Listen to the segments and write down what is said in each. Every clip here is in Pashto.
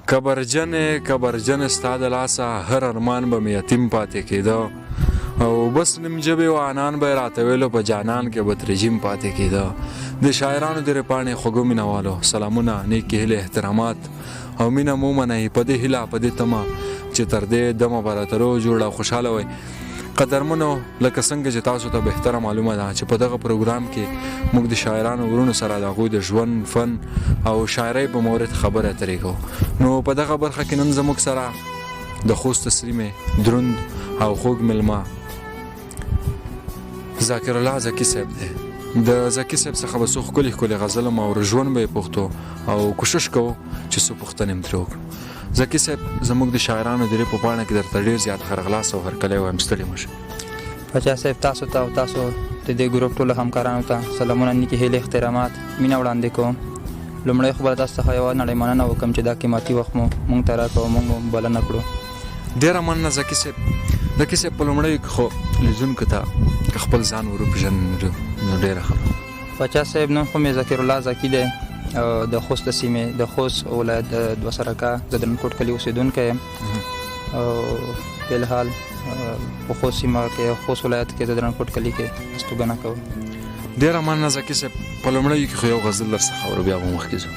کبرجن ستا د لاسه هر ارمان به مې یتیم پاتې کېده او بس نیم ژبې و عنان به یې راته ویلو په جانان کې به ترجیم پاتې کېده د شاعرانو درې پاڼې خوږو مینوالو سلامونه نیکې هیلې احترامات او مینه مو منئ په دې هیله په دې تمه چې تر دې دمه به راته روغ جوړ او خوشحاله وئ قدرمنو لکه څنګه چې تاسو ته بهتره معلومه ده چې په دغه پروګرام کې موږ د شاعرانو ورونو سره د هغوی د ژوند فن او شاعرۍ په مورد خبرې اترې کوو نو په دغه برخه کې نن زموږ سره د خوست تسلیمې دروند او خوږ مېلمه ذاکر الله ذاکي صاحب دی د ذاکي صاحب څخه به څو ښکلې غزل او ژوند به یې پوښتو او کوشش کوو چې څو پوښتنې هم ترې وکړو ذاکي صاحب زموږ د شاعرانو درې په پاڼه کې درته ډېر زیات هرغلاس او هرکلی وایم ستړي مه شئ پاچا صاحب تاسو ته او تاسو د دې ګروپ ټولو همکارانو ته سلامونه نیکې هیلې احترامات مینه وړاندې کوم لومړی خو به تاسو څخه یوه نړۍ مننه وکړم چې دا قیمتي وخت مو موږ ته راکړو موږ مو بلنه کړو ډېره مننه ذاکي صاحب په لومړیو کې خو لیدونکو ته خپل ځان ور وپېژنو نو ډېره ښه پاچا صاحب نوم خو مې ذاکر الله ذاکي دی د خوست سیمې د خوست ولایت د دوه سرکه د درنکوټ کلي اوسېدونکی یم او فلحال په خوست سیمه کې خوست ولایت کې د درنکوټ کلي کې استوګنه کوم ډېره مننه ذاکي صاحب په لومړیو کې خو یو غزل درڅخه اورو بیا به مخکې ځو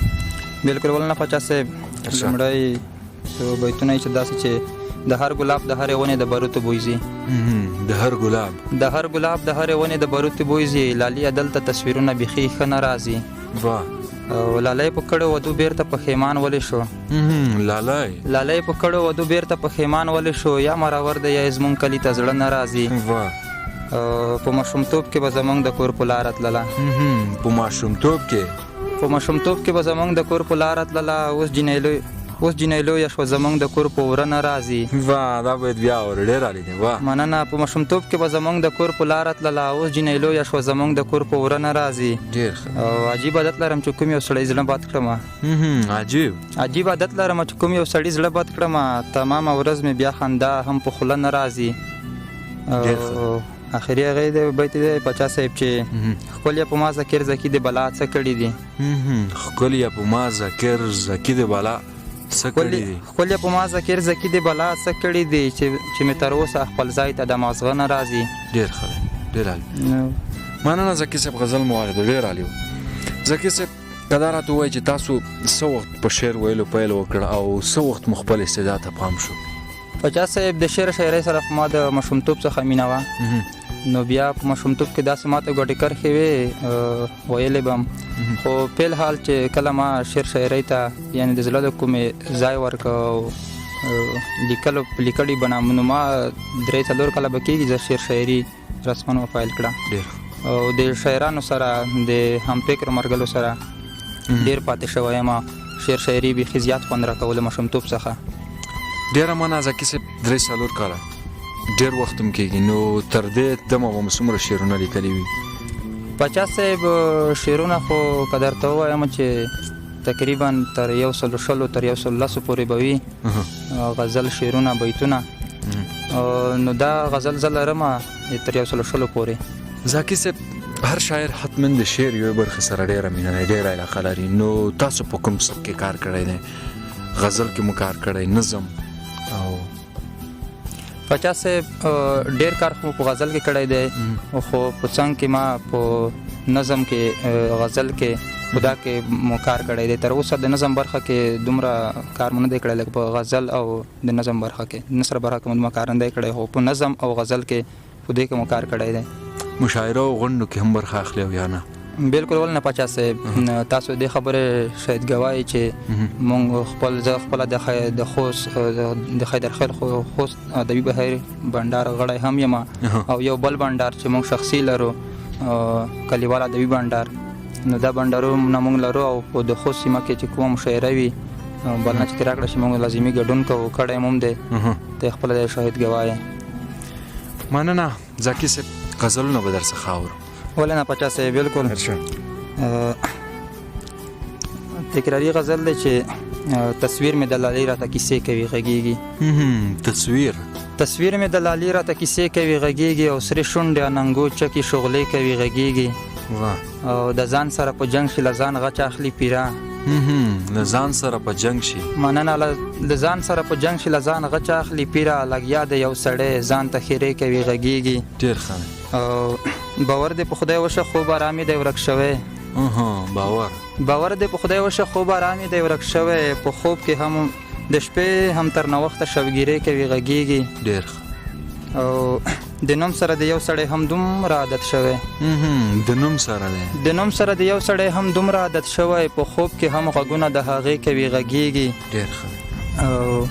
بلکل ولنه پاچا صاحب لومړی څو بیتونه یې چې داسې چې د هر ګلاب د هرې ونې د بروتو بوی ځي د هر ګلاب د هرې ونې د بروتو بوی ځي لالي دلته تصویرونه بیخي ښه نه راځي واه او لالی په کړو ودو بیرته پښیمان ولې شو لالی په کړو ودو بیرته پښیمان ولې شو یا مراور دی یا زمونږ کلي ته زړه نه راځي په ماشومتوب کې به زمونږ د کور په لاره تلله په ماشومتوب کې به زمونږ د کور په لاره تلله اوس جنۍ لویه شوه زمونږ د کور په وره نه راځي واه دا باید بیا اور ډېر عالي دی واه مننه په ماشومتوب کې به زمونږ د کور په لاره تلله اوس جنۍ لویه شوه زمونږ د کور په وره نه راځي ډېر ښه او عجیب عادت لرم چې کوم یو سړی زړه بد کړم عجیب عادت لرم چې کوم یو سړی زړه بد کړم تمامه ورځ مې بیا خندا هم په خوله نه راځي اخري هغه د بیت دی پاچا صاحب چې ښکلې په ما ذاکر ذاکي د بلا څه کړي دي ښکلې په ما ذاکر ذاکي د بلا ښکلې په ما ذاکر ذاکي د بلا څه کړي دي چې مې تر اوسه خپل ځای ته د مازغه نه راځي ډېر ښه دی ډېر عالي مننه ذاکي صاحب غزل مو واورېدو ډېر عالي و ذاکي صاحب که دا راته ووایي چې تاسو څه وخت په شعر ویلو پیل وکړ او څه وخت مو خپل استعداد ته پام شو پاچا صاحب د شعر شاعرۍ سره خو ما د ماشومتوب څخه مینه وه نو بیا په ماشومتوب کې داسې ماته ګوډې کرښې وې ویلې به هم خو فلحال چې کله ما شعر شاعرۍ ته یعنې د زړه د کومې ځای ورکړ او لیکلي بنا نو ما 3-4 کاله به کېږي زه شعر شاعري رسماً پیل کړه او د شاعرانو سره د همفکرو ملګرو سره ډېر پاتې شوی یم شعر شاعري بیخي زیات خوند راکوله ماشومتوب څخه ډېره مننه ذاکي صاحب 3-4 کاله ډېر وخت هم کېږي نو تر دې دمه به مو څومره شعرونه لیکلي وي پاچا صاحب شعرونه خو که درته ووایم چې تقریبا تر 120 تر 110 پورې به وي غزل شعرونه بیتونه نو دا غزل زه لرم تر 110 پورې ذاکي صاحب هر شاعر حتما د شعر یوې برخې سره ډېره مینه لري ډېره علاقه لري نو تاسو په کوم سبک کې کار کړی دی غزل کې مو کار کړی نظم او پاچا صاحب ډېر کار خو په غزل کې کړی دی خو په څنګ کې ما په نظم کې غزل کې خدا کې مو کار کړی دی تر اوسه د نظم برخه کې دومره کار مو نه دی کړی لکه په غزل او د نظم برخه کې نثر برخه کې مو کار نه دی کړی خو په نظم او غزل کې په دې کې مو کار کړی دی مشاعره او غونډو کې هم برخه اخلي او یا نه بالکل ولنه پاچا صاحب تاسو دې خبره شاید ګواهی چې مونږ خپل د خوست د خیدرخیل خوست ادبي بهیر بندر غړی هم یم او یو بل بندر چې مونږ شخصي لرو کلیوال ادبي بندر نو دا بندرو نه مونږ لرو او په د خوست سیمه کې چې کوم مشاعره وي بلنه چې راکړه چې مونږ لازمي ګډون کوو کړی هم دی ته خپل د شاهد ګواهی مننه ذاکي صاحب غزلونه به درڅخه اورو ولنه پاچا صاحب بالکل تکراری غزل دی چې تصویر مې د لالي راته کیسې کوي غږیږي تصویر مې د لالي راته کیسې کوي غږیږي او سرې شونډې اننګو چکې شغلې کوي غږیږي او د ځان سره په جنګ شي له ځان غچ اخلي پیرا له ځان سره په جنگ شي مننه د ځان سره په جنگ شي له ځان غچ اخلي پیره لګیا د یو سړی ځان ته خیرې کوي غږیږي ډېر ښه او باور دې په خدای وشه خوب ارامي دی ورک شوی باور دې په خدای وشه خوب ارامي دی ورک شوی په خوب کې هم د شپې هم تر نوخته شوګیرې کوي غږیږي ډېر ښه او د نوم سره د یو سړی هم دومره عادت شوی د نوم سره د یو سړی هم دومره عادت شوی په خوب کې هم غږونه د هغې کوي غږیږي ډېر ښه او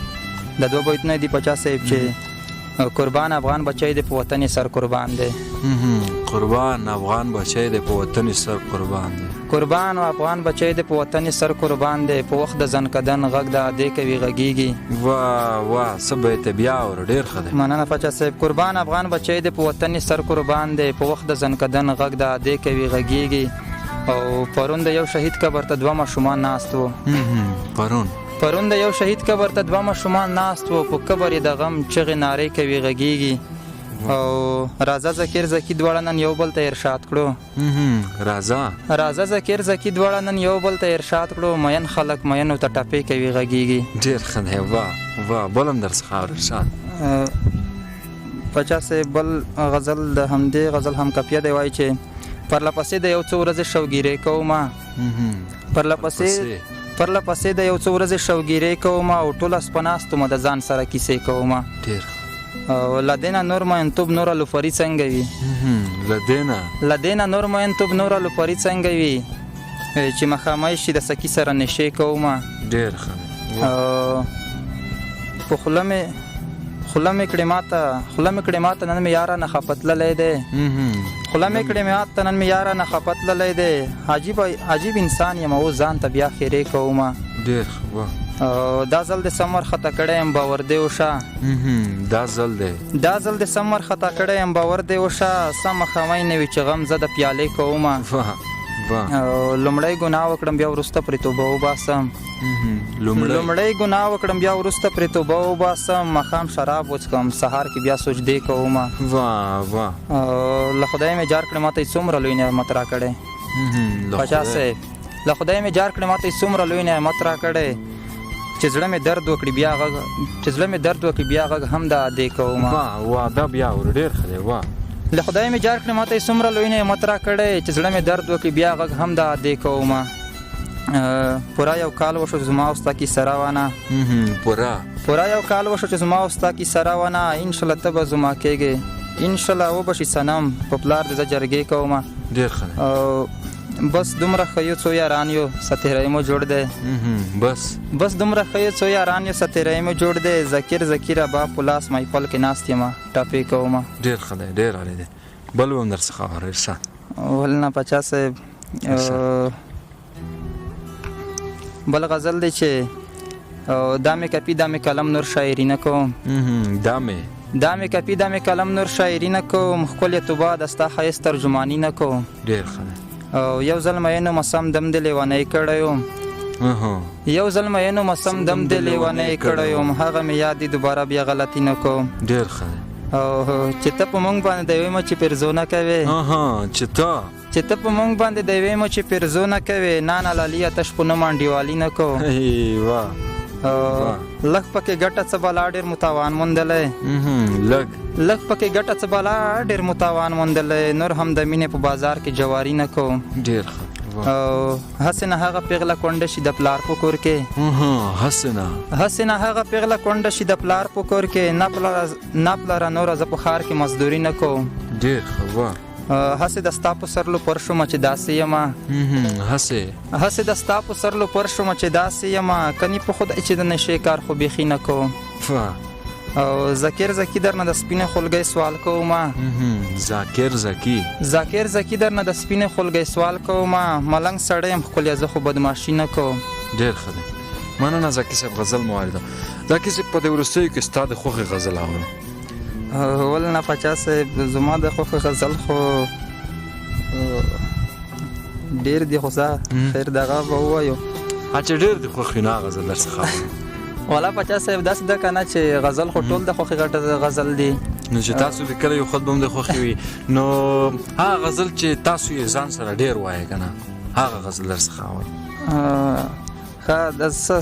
د دوه بیتونه دي پاچا صاحب چې قربان افغان بچی دی په وطن سر قربان دی قربان افغان بچی دی په وطن سر قربان دی قربان افغان بچی دی په وطن سر قربان دی په وخت د زنکدن غږ د ادې کوي غږیږي واه څه بیت بیا اور ډېر ښه دی مننه پاچا صاحب قربان افغان بچی دی په وطن سر قربان دی په وخت د زنکدن غږ د ادې کوي غږیږي او پرون د یو شهید قبر ته دوه ماشومان ناست وو پرون د یو شهید قبر ته دوه ماشومان ناست وو په قبر یې د غم چغې نارې کوي غږیږي او راځه ذاکر ذاکي دواړه نن یو بل ته ارشاد کړو راځه ذاکر ذاکي دواړه نن یو بل ته ارشاد کړو مین خلک مینو ته ټپې کوي غږیږي ډېر ښه دی واه بل هم درڅخه ارشاد پاچا صاحب بل غزل د همدې غزل هم کپیه دی وایي چې پرلپسې د یو څو ورځې شوګیرې کومه پرلپسې د یو څو ورځې شوګیرې کومه او ټوله سپناستومه د ځان سره کیسې کومه ډېر او لدینا نور مینتوب نور الوفري څنګه وي لدینا نور مینتوب نور الوفري څنګه وي چې مخامخ شي د سکی سره نشي کومه ډېر ښه په خوله مې کړې ماته نن مې یاره نه خپتللی دی خوله مې کړې ماته نن مې یاره نه خپتللی دی عجیب انسان یم او ځان ته بیا خیرې کومه ډېر ښه دا ځل د سمر خطا کړی یم باور دی وشه دا ځل د سمر خطا کړی یم باور دی وشه سم مخامخ نه وي چې غم زه د پیالې کومه لومړی ګناه وکړم بیا وروسته پرې توبه وباسم لومړی ګناه وکړم بیا وروسته پرې توبه وباسم ماښام شراب وڅښم سهار کې بیا سجدې کومه له خدای مې جار کړې ماته یې څومره لوی نعمت را کړی پاچا صاحب له خدای مې جار کړې ماته یې څومره لوی نعمت را کړی چې زړه مې درد وکړي بیا غږ هم د ادې کومه دا بیا ور ډېر ښه دی له خدای مې جار کړې ماته یې څومره لوی نعمت را کړی چې زړه مې درد وکړي بیا غږ هم د ادې کومه پورا یو کال وشو زما او ستا کیسه روانه پورا یو کال وشو چې زما او ستا کیسه روانه انشاءالله ته به زما کېږې انشاءالله وبشي صنم په پلار د زه جرګې کومه ډېر ښه بس دومره ښه یو څو یاران یو ستیری مو جوړ دی بس دومره ښه یو څو یاران یو ستیری مو جوړ دی ذاکر ربا په لاس محفل کې ناست یم ټاپې کومه ډېر ښه دی ډېر عالی دی بل به هم درڅخه اورو ارشاد ولنه پاچا صاحب بل غزل دی چې دا مې کپي دا مې قلم نور شاعري نه کوم دا مې کپي دا مې قلم نور شاعري نه کوم ښکلې توبه د ستا ښایست ترجماني نه کوم ډېر ښه دی او یو ځل مینو مسم دم د لیونی کړی یم هغه مې یاد دی دوباره بیا غلطي نه کوم ډېر ښه دی او چې ته په مونږ باندې د ویمه چې پیرزو نه کوې چې ته په مونږ باندې د ویمه چې پیرزو نه کوې نانا لالي تش په نوم انډیوالي نه کوم لږ پکې ګټه څه بلا ډېر متاوان موندلی لږ پکې ګټه څه بلا ډېر متاوان موندلی نور هم د مینې په بازار کې جواري نه کوم ډېر ښه او هسې نه هغه پیغله کونډه شي د پلار په کور کې هسې نه هغه پیغله کونډه شي د پلار په کور کې نه پلاره نوره زه په ښار کې مزدوري نه کوم ډېر ښه هسې د ستا په سرلو پر شومه چې داسې یمه هسې د ستا په سرلو پر شومه چې داسې یمه کني په خدای چې د نشې کار خو بیخي نه کوم او ذاکر درنه د سپینې خولګۍ سوال کومه ذاکر درنه د سپینې خولګۍ سوال کومه ملنګ سړی یم ښکلې زه خو بدماشي نه کوم ډېر ښه دی مننه ذاکي صاحب غزل مو واورېده ذاکي صاحب په دې وروستیو کې ستا د خوښې غزل اورم ولنه پاچا صاحب زما د خوښې غزل خو ډېر دي خو زه خیر دغه به ووایو چې ډېر دي خوښې نه غزل درڅخه اورم والا پاچا صاحب داسې ده که نه چې غزل خو ټول د خوښې غټه غزل دي نو چې تاسو لیکلی یو خود به هم د خوښې وي نو هغه غزل چې تاسو یې ځان سره ډېر وایې که نه هغه غزل درڅخه اورم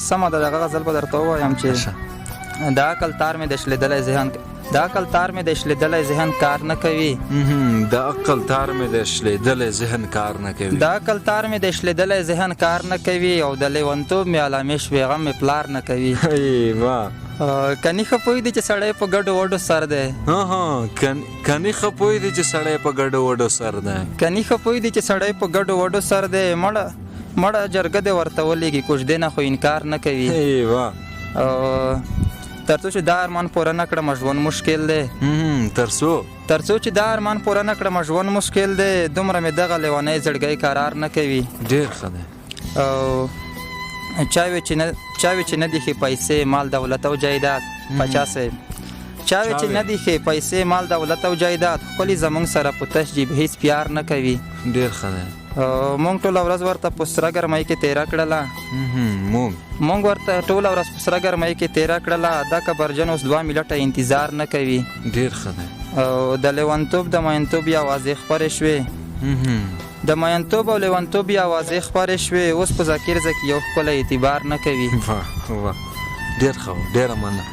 سمه ده هغه غزل به درته ووایم چې د عقل تار مې د شلېدلی ذهن د عقل تار مې د شلېدلی ذهن کار نه کوي د عقل تار مې د شلېدلی ذهن کار نه کوي د عقل تار مې د شلېدلی ذهن کار نه کوي او د لیونتوب مې علامې شوې غم مې پلار نه کوي کني ښه پوه دی چې سړی په ګډو وډو سر دی کني ښه پوه دی چې سړی په ګډو وډو سر دی کني ښه پوه دی چې سړی په ګډو وډو سر دی مړه جرګه دې ورته ولېږي کوژدې نه خو انکار نه کوي تر څو چې دا ارمان پوره نه کړم ژوند مشکل دی تر څو چې دا ارمان پوره نه کړم ژوند مشکل دی دومره مې دغه لیونی زړګی قرار نه کوي ډېر ښه دی چاوې چې نه دي ښې پیسې مال دولت او جایداد پاچا صاحب چاوې چې نه دي ښې پیسې مال دولت او جایداد ښکلي زموږ سره په تش جیب هېڅ پیار نه کوي ډېر ښه دی مونږ ټوله ورځ ورته په سره ګرمۍ کې تېره کړله مونږ ورته ټوله ورځ په سره ګرمۍ کې تېره کړله دا کبرجن اوس 2 منټه انتظار نه کوي ډېر ښه دی د لیونتوب د مینتوب یې اوازې خپرې شوې د مینتوب او لیونتوب یې اوازې خپرې شوې اوس په ذاکر ذکي یو ښکلی اعتبار نه کوي ډېر ښه ډېره مننه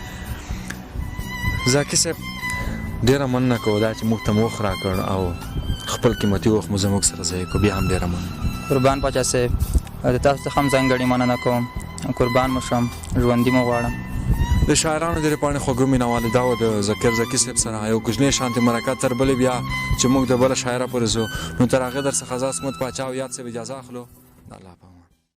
ذاکي صاحب ډېره مننه کوو دا چې موږ ته وخت راکړ او خپل قیمتي وخت مو زموږ سره ځای کو بیا هم ډېره مننه قربان پاچا صاحب د تاسو څخه هم ځانګړې مننه کوم قربان مو شم ژوندي مو غواړم د شاعرانو د پاڼې خوږو مینهوالې دا و د ذاکر ذکي صاحب سره یو کوچنی شانتې مرکه تر بلې بیا چې موږ د بله شاعره پورې ځو نو تر هغې در څخه زه عصمت پاچا او یاد صاحب اجازه اخلو د الله په